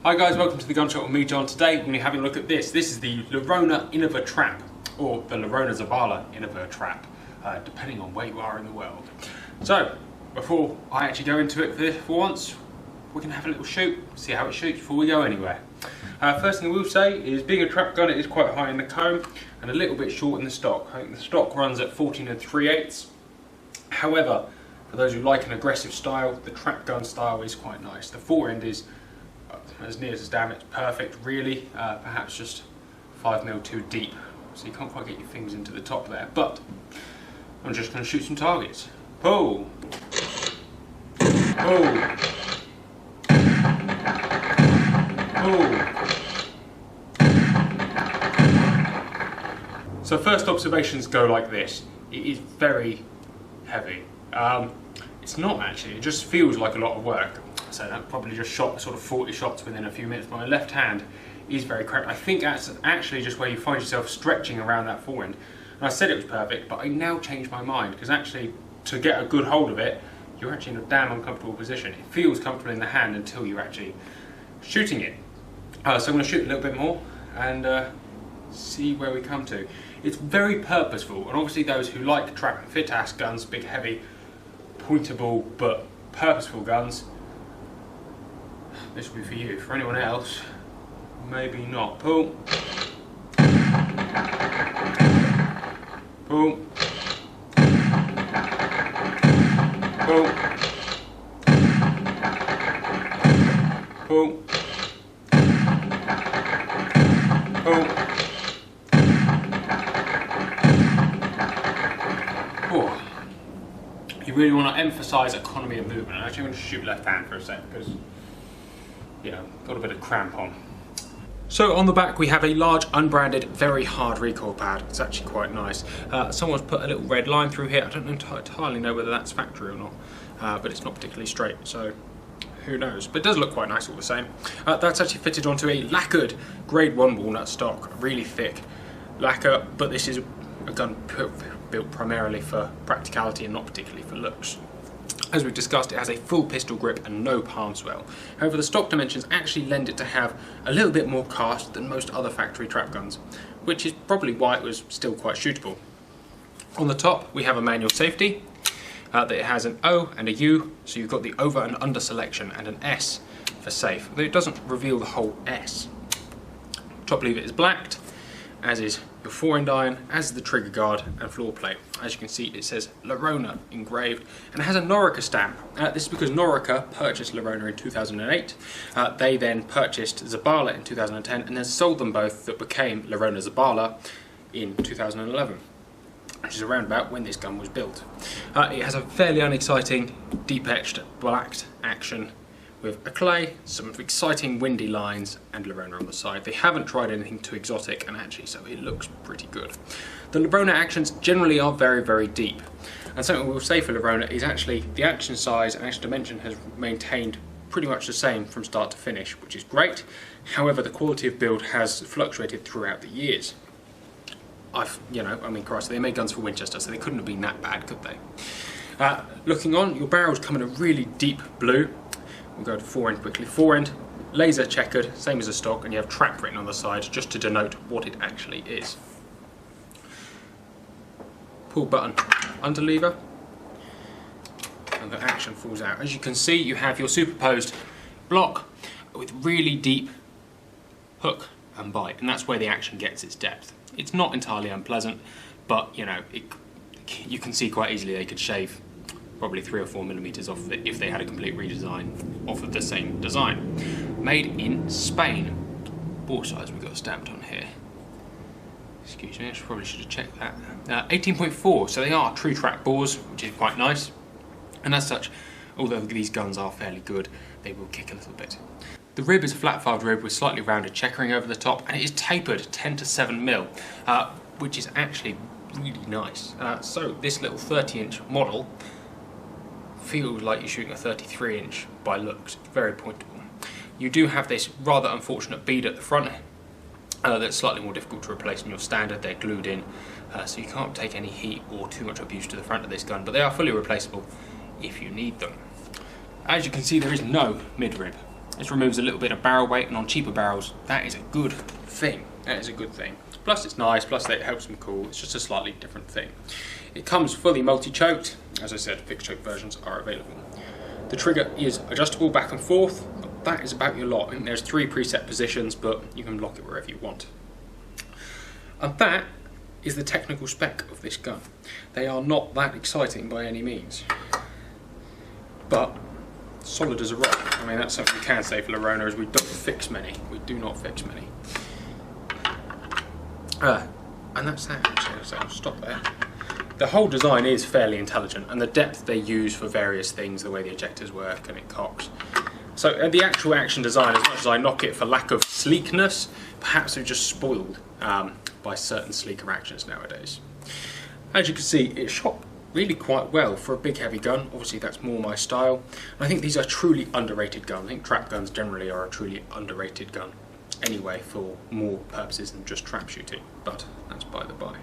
Hi guys, welcome to the Gun Shop with me, John. Today we're going to be having a look at this. This is the Laurona Innova Trap, or the Laurona Innova Trap, depending on where you are in the world. So, before I actually go into it for once, we're going to have a little shoot, see how it shoots before we go anywhere. First thing I will say is, being a trap gun, it is quite high in the comb and a little bit short in the stock. I think the stock runs at 14 3/8. However, for those who like an aggressive style, the trap gun style is quite nice. The fore end is as near as damn, it's perfect really, perhaps just 5mm too deep, so you can't quite get your fingers into the top there, but I'm just going to shoot some targets. Pull! Pull! Pull! So first observations go like this. It is very heavy. It's not actually, it just feels like a lot of work. So I probably just shot sort of 40 shots within a few minutes, but my left hand is very cramped. I think that's actually just where you find yourself stretching around that fore end. And I said it was perfect, but I now changed my mind, because actually to get a good hold of it, you're actually in a damn uncomfortable position. It feels comfortable in the hand until you're actually shooting it. So I'm going to shoot a little bit more and see where we come to. It's very purposeful, and obviously those who like trap and fit ass guns, big heavy, pointable but purposeful guns, this will be for you. For anyone else, maybe not. Pull. Pull. Pull. Pull. Pull. Oh. You really want to emphasise economy of movement. Actually, I'm going to shoot left hand for a sec, because got a bit of cramp on. So on the back we have a large unbranded, very hard recoil pad. It's actually quite nice. Someone's put a little red line through here. I don't entirely know whether that's factory or not, but it's not particularly straight, so who knows. But it does look quite nice all the same. That's actually fitted onto a lacquered grade 1 walnut stock, really thick lacquer, but this is a gun built primarily for practicality and not particularly for looks. As we've discussed, it has a full pistol grip and no palm swell. However, the stock dimensions actually lend it to have a little bit more cast than most other factory trap guns, which is probably why it was still quite shootable. On the top, we have a manual safety. That it has an O and a U, so you've got the over and under selection, and an S for safe, though it doesn't reveal the whole S. Top lever is blacked, as is your fore end iron, as is the trigger guard and floor plate. As you can see, it says Laurona engraved, and it has a Norica stamp. This is because Norica purchased Laurona in 2008. They then purchased Zabala in 2010, and then sold them both, that became Laurona Zabala in 2011, which is around about when this gun was built. It has a fairly unexciting, deep-etched, blacked action with a clay, some exciting windy lines, and Laurona on the side. They haven't tried anything too exotic, and actually so it looks pretty good. The Laurona actions generally are very, very deep, and something we'll say for Laurona is actually the action size and action dimension has maintained pretty much the same from start to finish, which is great. However, the quality of build has fluctuated throughout the years. Christ, they made guns for Winchester, so they couldn't have been that bad, could they? Looking on, your barrels come in a really deep blue. We'll go to fore end quickly. Fore end, laser checkered, same as the stock, and you have trap written on the side just to denote what it actually is. Pull button under lever, and the action falls out. As you can see, you have your superposed block with really deep hook and bite, and that's where the action gets its depth. It's not entirely unpleasant, but you can see quite easily they could shave probably 3 or 4mm off of it if they had a complete redesign off of the same design. Made in Spain. Bore size we've got stamped on here. Excuse me, I probably should have checked that. 18.4, so they are true trap bores, which is quite nice. And as such, although these guns are fairly good, they will kick a little bit. The rib is a flat-filed rib with slightly rounded checkering over the top, and it is tapered 10 to 7mm, which is actually really nice. So this little 30-inch model feels like you're shooting a 33-inch by looks. It's very pointable. You do have this rather unfortunate bead at the front that's slightly more difficult to replace than your standard. They're glued in, so you can't take any heat or too much abuse to the front of this gun, but they are fully replaceable if you need them. As you can see, there is no mid-rib. This removes a little bit of barrel weight, and on cheaper barrels, that is a good thing. That is a good thing. Plus it's nice, plus it helps them cool. It's just a slightly different thing. It comes fully multi-choked. As I said, fixed choke versions are available. The trigger is adjustable back and forth. That is about your lot. I think there's 3 preset positions, but you can lock it wherever you want. And that is the technical spec of this gun. They are not that exciting by any means, but solid as a rock. I mean, that's something we can say for Laurona, is we don't fix many. We do not fix many. And that's that, actually, so I'll stop there. The whole design is fairly intelligent, and the depth they use for various things, the way the ejectors work and it cocks. So the actual action design, as much as I knock it for lack of sleekness, perhaps they're just spoiled by certain sleeker actions nowadays. As you can see, it shot really quite well for a big heavy gun. Obviously that's more my style. And I think these are truly underrated guns. I think trap guns generally are a truly underrated gun anyway, for more purposes than just trap shooting, but that's by the by.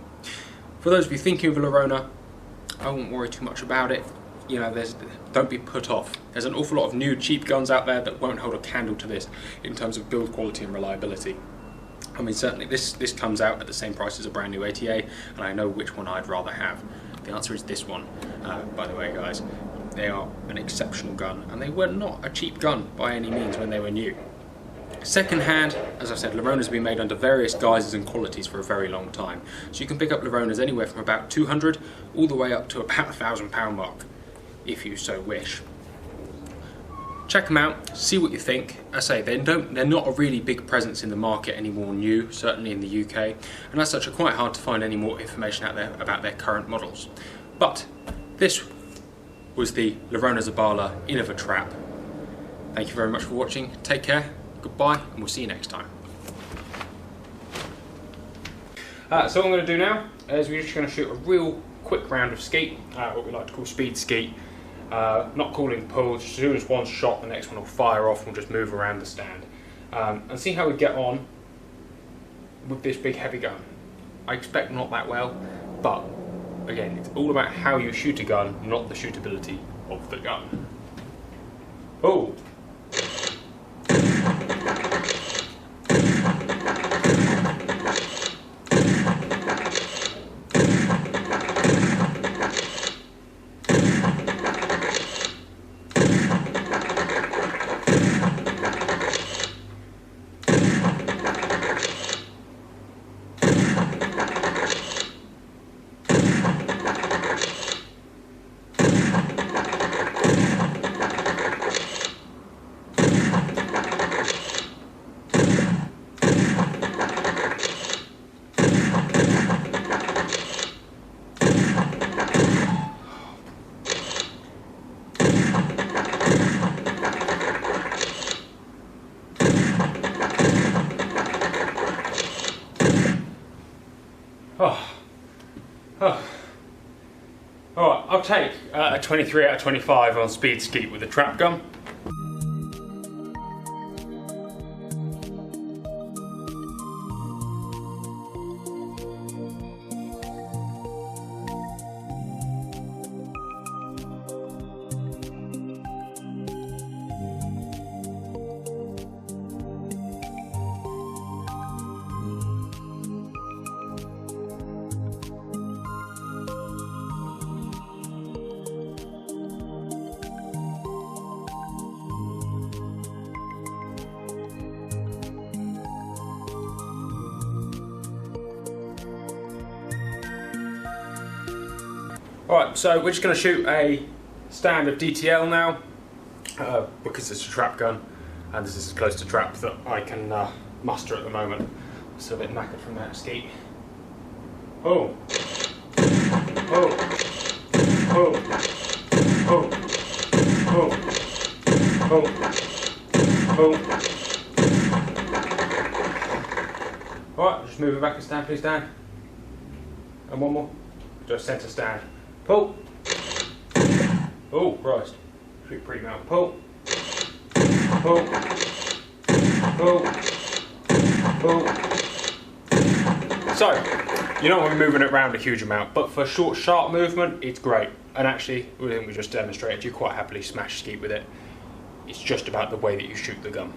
For those of you thinking of a Laurona, I won't worry too much about it. You know, don't be put off. There's an awful lot of new cheap guns out there that won't hold a candle to this in terms of build quality and reliability. I mean, certainly this comes out at the same price as a brand new ATA, and I know which one I'd rather have. The answer is this one. By the way, guys, they are an exceptional gun, and they were not a cheap gun by any means when they were new. Second hand, as I said, Laurona's been made under various guises and qualities for a very long time. So you can pick up Lauronas anywhere from about 200 all the way up to about £1,000 mark, if you so wish. Check them out, see what you think. As I say, they're not a really big presence in the market anymore new, certainly in the UK, and as such are quite hard to find any more information out there about their current models. But this was the Laurona Innova Trap. Thank you very much for watching, take care, goodbye, and we'll see you next time. So what I'm going to do now is we're just going to shoot a real quick round of skeet, what we like to call speed skeet. Not calling pull, just as soon as one's shot, the next one will fire off and we'll just move around the stand. And see how we get on with this big heavy gun. I expect not that well, but again, it's all about how you shoot a gun, not the shootability of the gun. Oh! Alright, I'll take a 23 out of 25 on speed skeet with a trap gun. Alright, so we're just going to shoot a stand of DTL now, because it's a trap gun, and this is as close to trap that I can muster at the moment. Still a bit knackered from that skeet. Oh! Oh! Oh! Oh! Oh! Oh! Oh! Alright, just move it back and stand, please, Dan. And one more. Just centre stand. Pull. Oh, Christ. Shoot pretty mount. Pull. Pull. Pull. Pull. So, you don't want to be moving it around a huge amount, but for short, sharp movement, it's great. And actually, we just demonstrated, you quite happily smash skeet with it. It's just about the way that you shoot the gun.